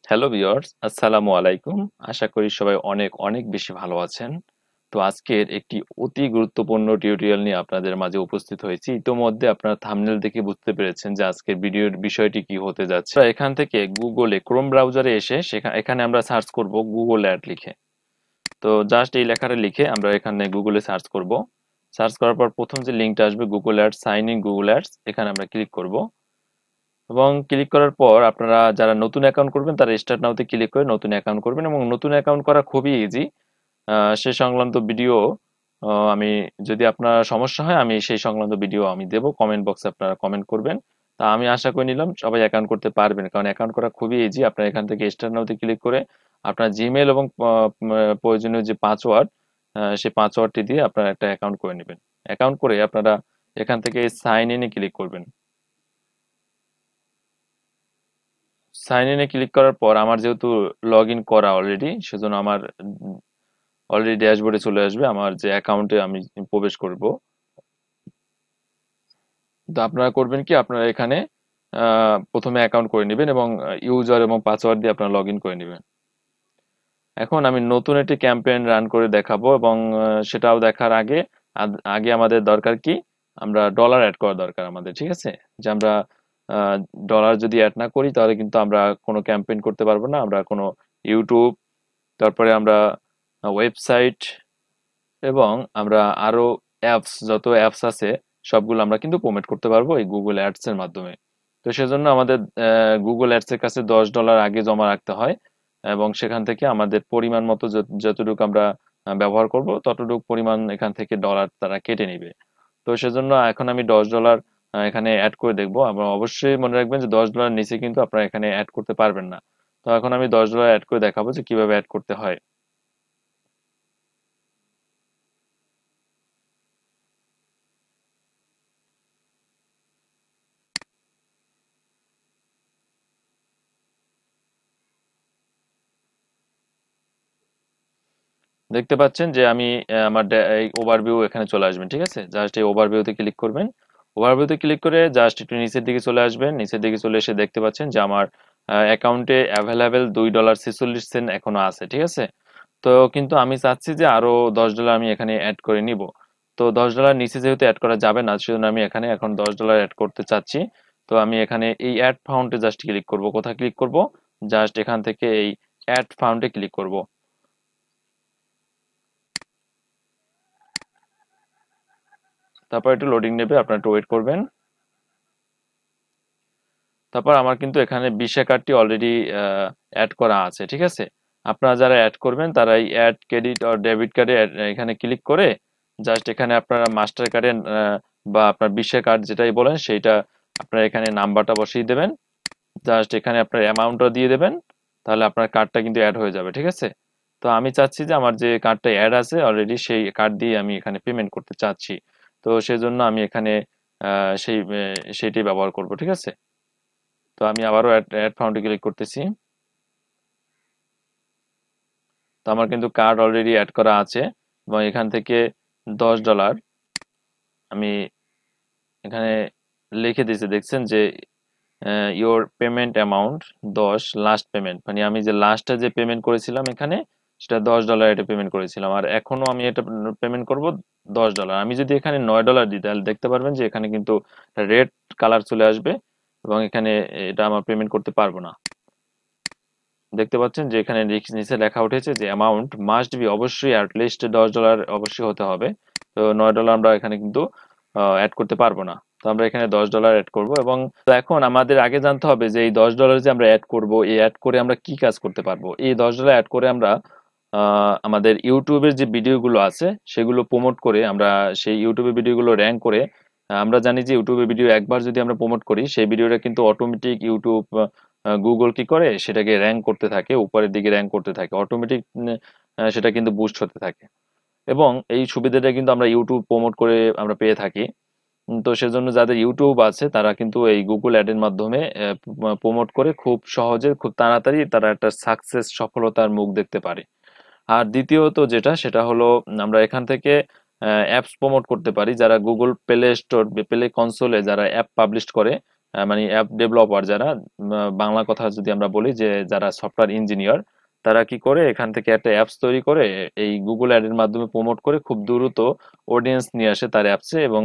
Hello viewers, আসসালামু আলাইকুম। আশা করি সবাই অনেক অনেক বেশি ভালো আছেন। তো আজকের একটি অতি গুরুত্বপূর্ণ টিউটোরিয়াল নিয়ে আপনাদের মাঝে উপস্থিত হয়েছি। ইতোমধ্যে আপনারা থাম্বনেল দেখে বুঝতে পেরেছেন যে আজকের ভিডিওর বিষয়টি কি হতে যাচ্ছে। আমরা এখান থেকে গুগলে ক্রোম ব্রাউজারে এসে এখানে আমরা সার্চ করব গুগল অ্যাড লিখে। তো জাস্ট এই লেখাটা লিখে আমরা এখানে গুগলে সার্চ করব। সার্চ করার পর প্রথম যে লিঙ্কটা আসবে Google ads, sign in Google ads, এখানে আমরা ক্লিক করব। এবং ক্লিক করার পর আপনারা যারা নতুন অ্যাকাউন্ট করবেন তারা স্টার্ট নাওতে ক্লিক করে নতুন অ্যাকাউন্ট করবেন এবং নতুন অ্যাকাউন্ট করা খুবই ইজি। সে সংক্রান্ত ভিডিও আমি, যদি আপনার সমস্যা হয় আমি সেই সংক্রান্ত ভিডিও আমি দেব, কমেন্ট বক্সে আপনারা কমেন্ট করবেন। তা আমি আশা করে নিলাম সবাই অ্যাকাউন্ট করতে পারবেন, কারণ অ্যাকাউন্ট করা খুবই ইজি। আপনারা এখান থেকে স্টার্ট নাওতে ক্লিক করে আপনার জিমেল এবং প্রয়োজনীয় যে পাসওয়ার্ড, সেই পাসওয়ার্ডটি দিয়ে আপনারা একটা অ্যাকাউন্ট করে নেবেন। অ্যাকাউন্ট করে আপনারা এখান থেকে সাইন ইনে ক্লিক করবেন। সাইন ইনে ক্লিক করার পর আমার যেহেতু লগ ইন করা অলরেডি, সেজন্য আমার অলরেডি ড্যাশবোর্ডে চলে আসবে আমার যে অ্যাকাউন্টে আমি প্রবেশ করব। তো আপনারা করবেন কি, আপনারা এখানে প্রথমে অ্যাকাউন্ট করে নেবেন এবং ইউজার এবং পাসওয়ার্ড দিয়ে আপনারা লগ ইন করে নেবেন। এখন আমি নতুন একটি ক্যাম্পেইন রান করে দেখাবো এবং সেটাও দেখার আগে আগে আমাদের দরকার কি, আমরা ডলার অ্যাড করা দরকার আমাদের, ঠিক আছে? যে আমরা ডলার যদি অ্যাড না করি তাহলে কিন্তু আমরা কোনো ক্যাম্পেইন করতে পারবো না। আমরা কোনো ইউটিউব, তারপরে আমরা ওয়েবসাইট এবং আমরা আরো অ্যাপস, যত অ্যাপস আছে সবগুলো আমরা কিন্তু প্রমোট করতে পারবো এই গুগল অ্যাডস এর মাধ্যমে। তো সেজন্য আমাদের গুগল অ্যাডস এর কাছে $10 আগে জমা রাখতে হয় এবং সেখান থেকে আমাদের পরিমাণ মতো যতটুকু আমরা ব্যবহার করব ততটুকু পরিমাণ এখান থেকে ডলার তারা কেটে নিবে। তো সেজন্য এখন আমি $10 এখানে অ্যাড করে দেখবো। আমরা অবশ্যই মনে রাখবেন যে $10 নিচে কিন্তু আপনারা এখানে অ্যাড করতে পারবেন না। তো এখন আমি $10 অ্যাড করে দেখাবো যে কিভাবে অ্যাড করতে হয়। দেখতে পাচ্ছেন যে আমি আমার এই ওভারভিউ এখানে চলে আসবেন, ঠিক আছে? জাস্ট এই ওভারভিউতে ক্লিক করবেন। ওভারভিউতে ক্লিক করে জাস্ট একটু নিচের দিকে চলে আসবেন। নিচের দিকে চলে এসে দেখতে পাচ্ছেন যে আমার অ্যাকাউন্টে অ্যাভেলেবেল $2.46 এখনো আছে, ঠিক আছে? তো কিন্তু আমি চাচ্ছি যে আরো $10 আমি এখানে অ্যাড করে নিব। তো $10 নিচে যেহেতু অ্যাড করা যাবে না, সেজন্য আমি এখানে এখন $10 অ্যাড করতে চাচ্ছি। তো আমি এখানে এই অ্যাড ফাউন্ডে জাস্ট ক্লিক করব। কোথায় ক্লিক করব? জাস্ট এখান থেকে এই অ্যাড ফাউন্ডে ক্লিক করব। তারপর একটু লোডিং নেবে, আপনারা একটু ওয়েট করবেন। তারপর আমার কিন্তু এখানে ভিসা কার্ডটি অলরেডি অ্যাড করা আছে, ঠিক আছে? আপনারা যারা অ্যাড করবেন তারা এই অ্যাড ক্রেডিট আর ডেবিট কার্ডে এখানে ক্লিক করে জাস্ট এখানে আপনারা মাস্টার কার্ডে বা আপনার ভিসা কার্ড যেটাই বলেন সেইটা আপনারা এখানে নাম্বারটা বসিয়ে দেবেন। জাস্ট এখানে আপনার অ্যামাউন্টটা দিয়ে দেবেন, তাহলে আপনার কার্ডটা কিন্তু অ্যাড হয়ে যাবে, ঠিক আছে? তো আমি চাচ্ছি যে আমার যে কার্ডটা অ্যাড আছে অলরেডি সেই কার্ড দিয়ে আমি এখানে পেমেন্ট করতে চাচ্ছি। তো সেজন্য আমি এখানে সেইটি ব্যবহার করব, ঠিক আছে? তো আমি আবারও অ্যাড ফাউন্ডে ক্লিক করতেছি। তো আমার কিন্তু কার্ড অলরেডি অ্যাড করা আছে এবং এখান থেকে $10 আমি এখানে লিখে দিয়েছি, দেখছেন যে your payment amount 10 last payment, মানে আমি যে লাস্টে যে পেমেন্ট করেছিলাম এখানে সেটা $10 এটা পেমেন্ট করেছিলাম, আর এখনো আমি এটা পেমেন্ট করব $10। আমি যদি এখানে $9 দিই তাহলে দেখতে পারবেন যে এখানে কিন্তু রেড কালার চলে আসবে এবং এখানে এটা আমার পেমেন্ট করতে পারবো না। দেখতে পাচ্ছেন যে এখানে নিচে লেখা উঠেছে যে অ্যামাউন্ট মাস্ট বি, অবশ্যই অ্যাটলিস্ট $10 অবশ্যই হতে হবে। তো $9 আমরা এখানে কিন্তু অ্যাড করতে পারবো না। তো আমরা এখানে $10 অ্যাড করব এবং তো এখন আমাদের আগে জানতে হবে যে এই $10 যে আমরা অ্যাড করব, এই অ্যাড করে আমরা কি কাজ করতে পারবো। এই $10 অ্যাড করে আমরা আমাদের ইউটিউবের যে ভিডিওগুলো আছে সেগুলো প্রমোট করে আমরা সেই ইউটিউবের ভিডিওগুলো র্যাঙ্ক করে, আমরা জানি যে ইউটিউবের ভিডিও একবার যদি আমরা প্রমোট করি সেই ভিডিওটা কিন্তু অটোমেটিক ইউটিউব, গুগল কি করে সেটাকে র্যাঙ্ক করতে থাকে, উপরের দিকে র্যাঙ্ক করতে থাকে অটোমেটিক, সেটা কিন্তু বুস্ট হতে থাকে এবং এই সুবিধাটা কিন্তু আমরা ইউটিউব প্রমোট করে আমরা পেয়ে থাকি। তো সেজন্য যাদের ইউটিউব আছে তারা কিন্তু এই গুগল অ্যাডের মাধ্যমে প্রমোট করে খুব সহজে খুব তাড়াতাড়ি তারা একটা সাকসেস, সফলতার মুখ দেখতে পারে। আর দ্বিতীয়ত যেটা সেটা হলো আমরা এখান থেকে অ্যাপস প্রমোট করতে পারি। যারা গুগল প্লে স্টোর, প্লে কনসোলে যারা অ্যাপ পাবলিশ করে মানে অ্যাপ ডেভেলপার যারা, বাংলা কথা যদি আমরা বলি যে যারা সফটওয়্যার ইঞ্জিনিয়ার, তারা কি করে এখান থেকে একটা অ্যাপস তৈরি করে এই গুগল অ্যাডের মাধ্যমে প্রমোট করে খুব দ্রুত অডিয়েন্স নিয়ে আসে তার অ্যাপসে, এবং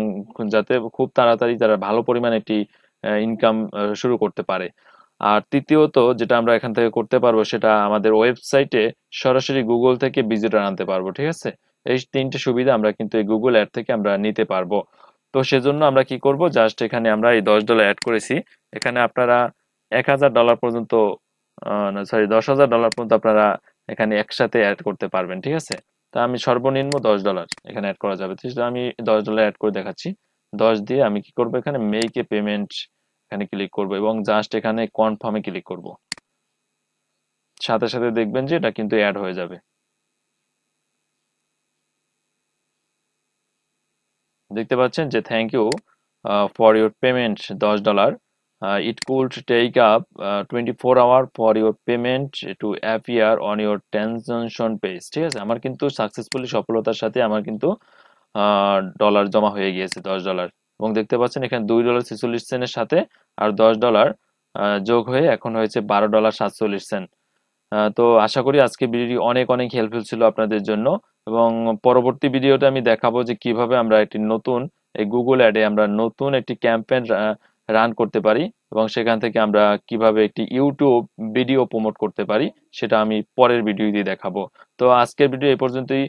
যাতে খুব তাড়াতাড়ি তারা ভালো পরিমাণে একটি ইনকাম শুরু করতে পারে। আর তৃতীয়ত যেটা আমরা এখান থেকে করতে পারবো, সেটা আমাদের ওয়েবসাইটে সরাসরি গুগল থেকে ভিজিটর আনতে পারবো, ঠিক আছে? এই তিনটে সুবিধা আমরা কিন্তু এই গুগল অ্যাড থেকে আমরা নিতে পারবো। তো সেজন্য আমরা কি করব, জাস্ট এখানে আমরা এই $10 অ্যাড করেছি। এখানে আপনারা $1000 পর্যন্ত, না সরি, $10,000 পর্যন্ত আপনারা এখানে একসাথে অ্যাড করতে পারবেন, ঠিক আছে? তা আমি সর্বনিম্ন $10 এখানে অ্যাড করা যাবে, তো সেটা আমি $10 অ্যাড করে দেখাচ্ছি। 10 দিয়ে আমি কি করব, এখানে মেক এ পেমেন্ট এখানে ক্লিক করব এবং জাস্ট এখানে কনফার্মে ক্লিক করব। সাথে সাথে দেখবেন যে এটা কিন্তু অ্যাড হয়ে যাবে। দেখতে পাচ্ছেন যে thank you for your payment $10, it could take up 24 hour for your payment to appear on your transaction page. ঠিক আছে, আমার কিন্তু সাকসেসফুলি সফলতার সাথে আমার কিন্তু ডলার জমা হয়ে গিয়েছে $10। এবং দেখতে পাচ্ছেন এখানে $2.46 সাথে আর $10 যোগ হয়ে এখন হয়েছে $12.47। তো আশা করি আজকে ভিডিওটি অনেক অনেক হেল্পফুল ছিল আপনাদের জন্য, এবং পরবর্তী ভিডিওতে আমি দেখাবো যে কিভাবে আমরা একটি নতুন এই গুগল অ্যাডে আমরা নতুন একটি ক্যাম্পেইন রান করতে পারি, এবং সেখান থেকে আমরা কিভাবে একটি ইউটিউব ভিডিও প্রমোট করতে পারি, সেটা আমি পরের ভিডিওতে দেখাবো। তো আজকের ভিডিও এই পর্যন্তই।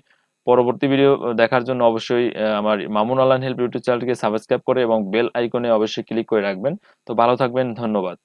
পরবর্তী ভিডিও দেখার জন্য অবশ্যই আমার মামুন অনলাইন হেল্প ইউটিউব চ্যানেলটিকে সাবস্ক্রাইব করে এবং বেল আইকনে অবশ্যই ক্লিক করে রাখবেন। তো ভালো থাকবেন, ধন্যবাদ।